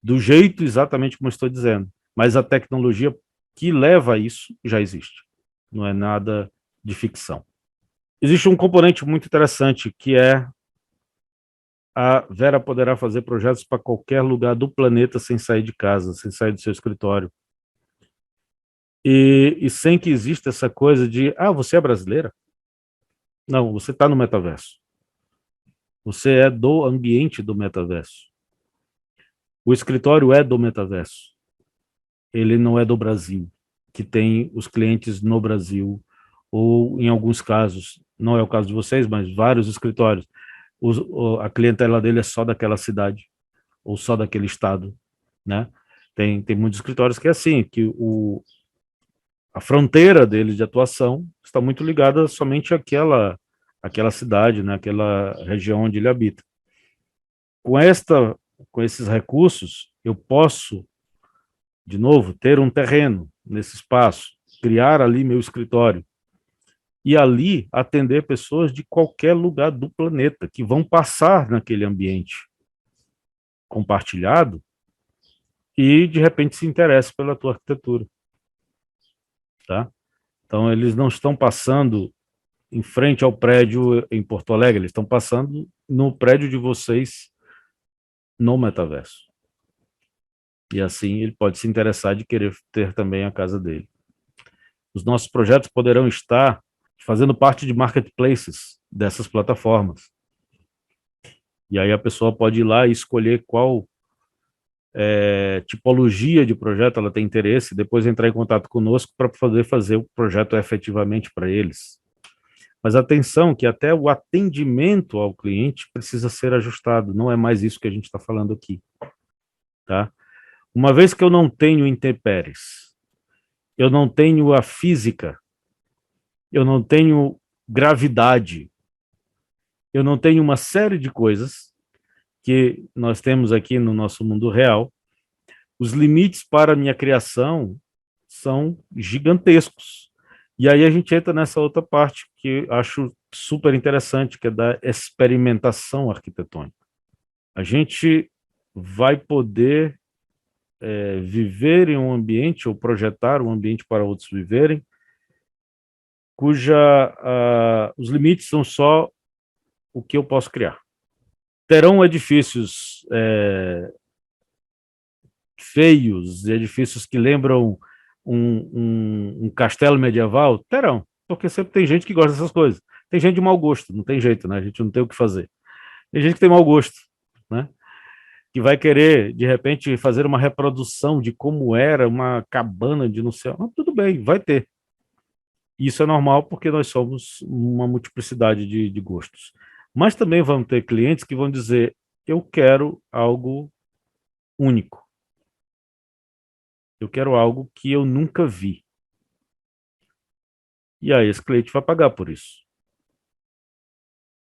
do jeito exatamente como eu estou dizendo. Mas a tecnologia que leva a isso já existe. Não é nada de ficção. Existe um componente muito interessante, que é a Vera poderá fazer projetos para qualquer lugar do planeta sem sair de casa, sem sair do seu escritório. E sem que exista essa coisa de, você é brasileira? Não, você está no metaverso. Você é do ambiente do metaverso. O escritório é do metaverso. Ele não é do Brasil, que tem os clientes no Brasil, ou em alguns casos, não é o caso de vocês, mas vários escritórios, a clientela dele é só daquela cidade, ou só daquele estado, né? Tem muitos escritórios que é assim, que a fronteira dele de atuação está muito ligada somente àquela cidade, né? Aquela região onde ele habita. Com esses recursos, eu posso, de novo, ter um terreno nesse espaço, criar ali meu escritório e ali atender pessoas de qualquer lugar do planeta que vão passar naquele ambiente compartilhado e de repente se interessam pela tua arquitetura, tá? Então eles não estão passando em frente ao prédio em Porto Alegre, eles estão passando no prédio de vocês no metaverso. E assim ele pode se interessar de querer ter também a casa dele. Os nossos projetos poderão estar fazendo parte de marketplaces dessas plataformas. E aí a pessoa pode ir lá e escolher qual tipologia de projeto ela tem interesse, depois entrar em contato conosco para poder fazer o projeto efetivamente para eles. Mas atenção que até o atendimento ao cliente precisa ser ajustado, não é mais isso que a gente está falando aqui. Tá? Uma vez que eu não tenho intempéries, eu não tenho a física, eu não tenho gravidade, eu não tenho uma série de coisas que nós temos aqui no nosso mundo real, os limites para a minha criação são gigantescos. E aí a gente entra nessa outra parte que acho super interessante, que é da experimentação arquitetônica. A gente vai poder viver em um ambiente ou projetar um ambiente para outros viverem, os limites são só o que eu posso criar. Terão edifícios feios, edifícios que lembram um castelo medieval? Terão, porque sempre tem gente que gosta dessas coisas. Tem gente de mau gosto, não tem jeito, né? A gente não tem o que fazer. Tem gente que tem mau gosto, né? Que vai querer, de repente, fazer uma reprodução de como era uma cabana de não sei... tudo bem, vai ter. Isso é normal porque nós somos uma multiplicidade de gostos. Mas também vamos ter clientes que vão dizer, eu quero algo único. Eu quero algo que eu nunca vi. E aí esse cliente vai pagar por isso.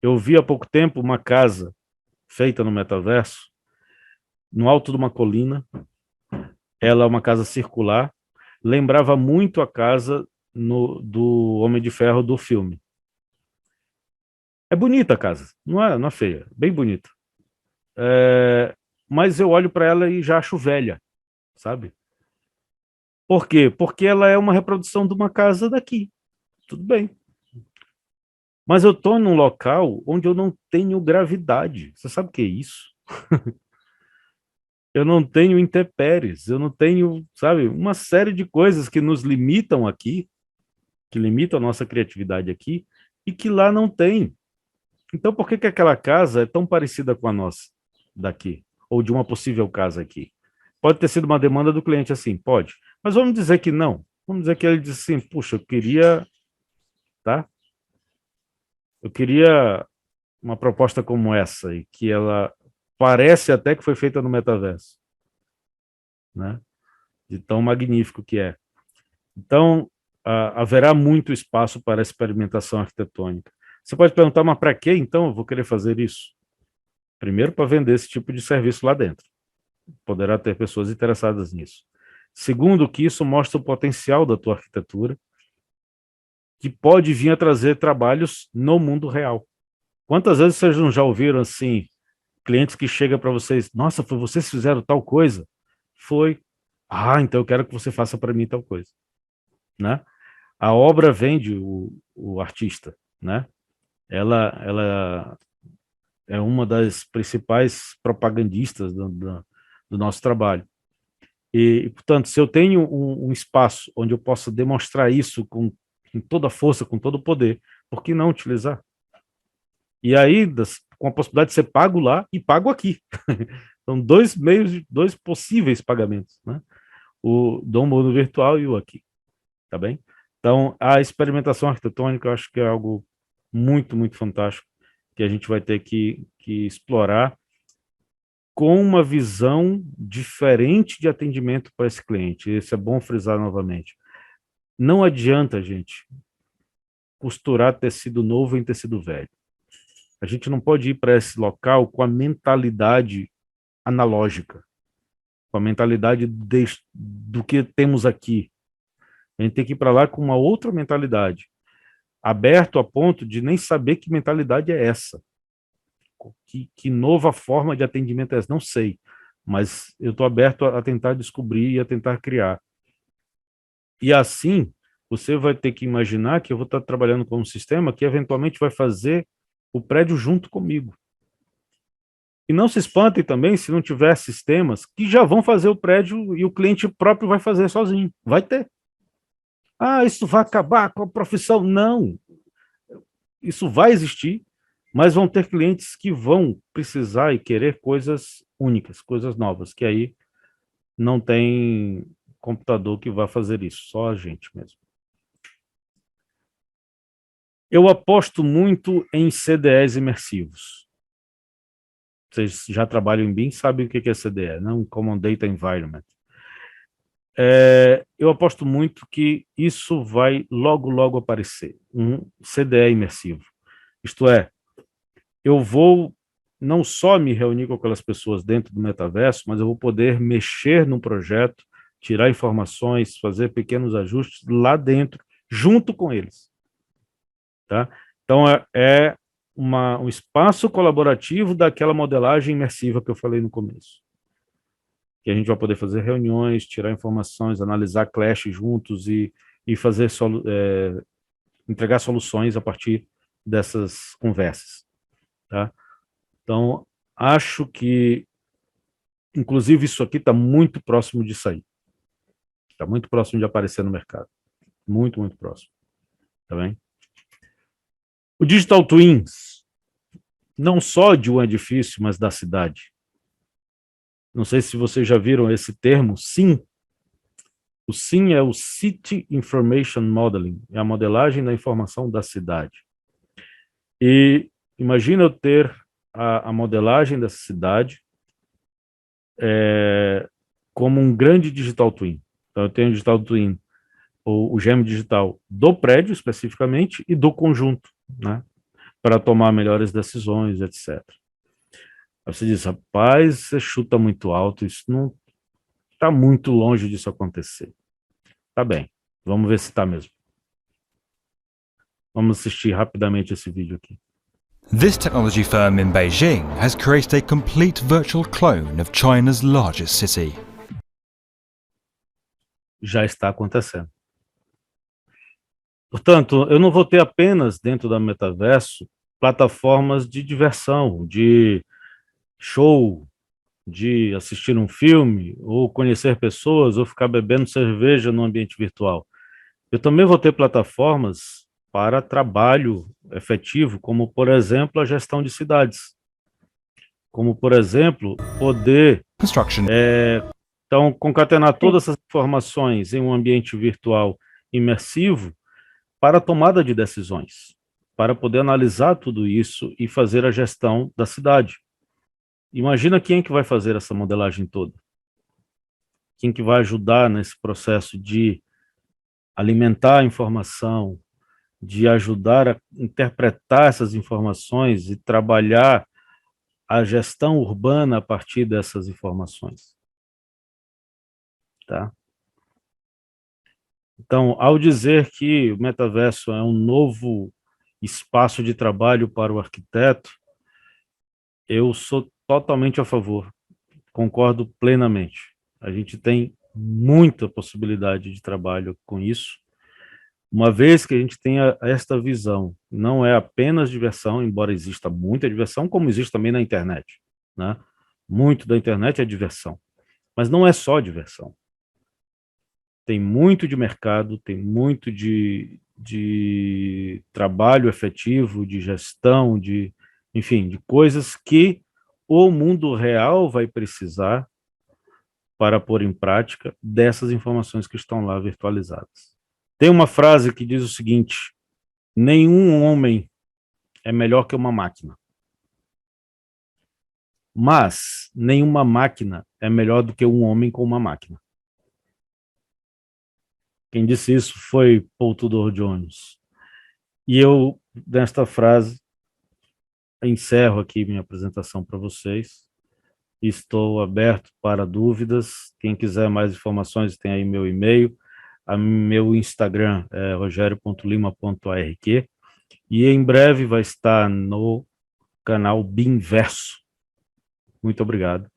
Eu vi há pouco tempo uma casa feita no metaverso, no alto de uma colina. Ela é uma casa circular. Lembrava muito a casa do Homem de Ferro do filme. É bonita a casa, não é feia, bem bonita. Mas eu olho para ela e já acho velha, sabe? Por quê? Porque ela é uma reprodução de uma casa daqui. Tudo bem. Mas eu estou num local onde eu não tenho gravidade. Você sabe o que é isso? Eu não tenho intempéries, eu não tenho, sabe, uma série de coisas que nos limitam aqui, que limitam a nossa criatividade aqui, e que lá não tem. Então, por que que aquela casa é tão parecida com a nossa daqui? Ou de uma possível casa aqui? Pode ter sido uma demanda do cliente assim, pode. Mas vamos dizer que não. Vamos dizer que ele disse assim, puxa, eu queria, tá? Eu queria uma proposta como essa, e que ela parece até que foi feita no metaverso, né? De tão magnífico que é. Então, haverá muito espaço para experimentação arquitetônica. Você pode perguntar, mas para que então eu vou querer fazer isso? Primeiro, para vender esse tipo de serviço lá dentro. Poderá ter pessoas interessadas nisso. Segundo, que isso mostra o potencial da tua arquitetura, que pode vir a trazer trabalhos no mundo real. Quantas vezes vocês não já ouviram assim, clientes que chegam para vocês, nossa, foi vocês que fizeram tal coisa? Foi. Ah, então eu quero que você faça para mim tal coisa, né? A obra vende o artista, né? Ela é uma das principais propagandistas do nosso trabalho. Portanto, se eu tenho um espaço onde eu possa demonstrar isso com toda a força, com todo o poder, por que não utilizar? E aí, com a possibilidade de ser pago lá e pago aqui. São dois meios, dois possíveis pagamentos, né? O do mundo virtual e o aqui, tá bem? Então, a experimentação arquitetônica, eu acho que é algo muito, muito fantástico, que a gente vai ter que explorar com uma visão diferente de atendimento para esse cliente. Isso é bom frisar novamente. Não adianta, gente, costurar tecido novo em tecido velho. A gente não pode ir para esse local com a mentalidade analógica, com a mentalidade do que temos aqui. A gente tem que ir para lá com uma outra mentalidade, aberto a ponto de nem saber que mentalidade é essa. Que nova forma de atendimento é essa? Não sei, mas eu estou aberto a tentar descobrir e a tentar criar. E assim, você vai ter que imaginar que eu vou estar trabalhando com um sistema que eventualmente vai fazer o prédio junto comigo. E não se espantem também se não tiver sistemas que já vão fazer o prédio e o cliente próprio vai fazer sozinho. Vai ter. Ah, isso vai acabar com a profissão. Não. Isso vai existir, mas vão ter clientes que vão precisar e querer coisas únicas, coisas novas, que aí não tem computador que vá fazer isso, só a gente mesmo. Eu aposto muito em CDEs imersivos. Vocês já trabalham em BIM, sabem o que é CDE, não? Common Data Environment. Eu aposto muito que isso vai logo, logo aparecer, um CDE imersivo. Isto é, eu vou não só me reunir com aquelas pessoas dentro do metaverso, mas eu vou poder mexer no projeto, tirar informações, fazer pequenos ajustes lá dentro, junto com eles. Tá? Então, é um espaço colaborativo daquela modelagem imersiva que eu falei no começo. Que a gente vai poder fazer reuniões, tirar informações, analisar clash juntos e fazer entregar soluções a partir dessas conversas. Tá? Então, acho que, inclusive, isso aqui está muito próximo de sair. Está muito próximo de aparecer no mercado. Muito, muito próximo. Tá bem? O Digital Twins, não só de um edifício, mas da cidade. Não sei se vocês já viram esse termo, CIM. O CIM é o City Information Modeling, é a modelagem da informação da cidade. E imagina eu ter a modelagem dessa cidade como um grande digital twin. Então, eu tenho o digital twin, o gêmeo digital do prédio, especificamente, e do conjunto, né? Para tomar melhores decisões, etc. Aí você diz, rapaz, você chuta muito alto, isso não está muito longe disso acontecer. Tá bem, vamos ver se está mesmo. Vamos assistir rapidamente esse vídeo aqui. This technology firm in Beijing has created a complete virtual clone of China's largest city. Já está acontecendo. Portanto, eu não vou ter apenas dentro da metaverso plataformas de diversão, de show, de assistir um filme, ou conhecer pessoas, ou ficar bebendo cerveja no ambiente virtual. Eu também vou ter plataformas para trabalho efetivo, como, por exemplo, a gestão de cidades. Como, por exemplo, poder Construction. então concatenar todas essas informações em um ambiente virtual imersivo para a tomada de decisões, para poder analisar tudo isso e fazer a gestão da cidade. Imagina quem é que vai fazer essa modelagem toda. Quem que vai ajudar nesse processo de alimentar a informação, de ajudar a interpretar essas informações e trabalhar a gestão urbana a partir dessas informações. Tá? Então, ao dizer que o metaverso é um novo espaço de trabalho para o arquiteto, eu sou totalmente a favor, concordo plenamente. A gente tem muita possibilidade de trabalho com isso, uma vez que a gente tenha esta visão. Não é apenas diversão, embora exista muita diversão, como existe também na internet, né? Muito da internet é diversão, mas não é só diversão. Tem muito de mercado, tem muito de trabalho efetivo, de gestão, enfim, de coisas que o mundo real vai precisar para pôr em prática dessas informações que estão lá virtualizadas. Tem uma frase que diz o seguinte: nenhum homem é melhor que uma máquina, mas nenhuma máquina é melhor do que um homem com uma máquina. Quem disse isso foi Paul Tudor Jones. E eu, nesta frase, encerro aqui minha apresentação para vocês. Estou aberto para dúvidas. Quem quiser mais informações, tem aí meu e-mail. Meu Instagram é rogerio.lima.arq. E em breve vai estar no canal Bimverso. Muito obrigado.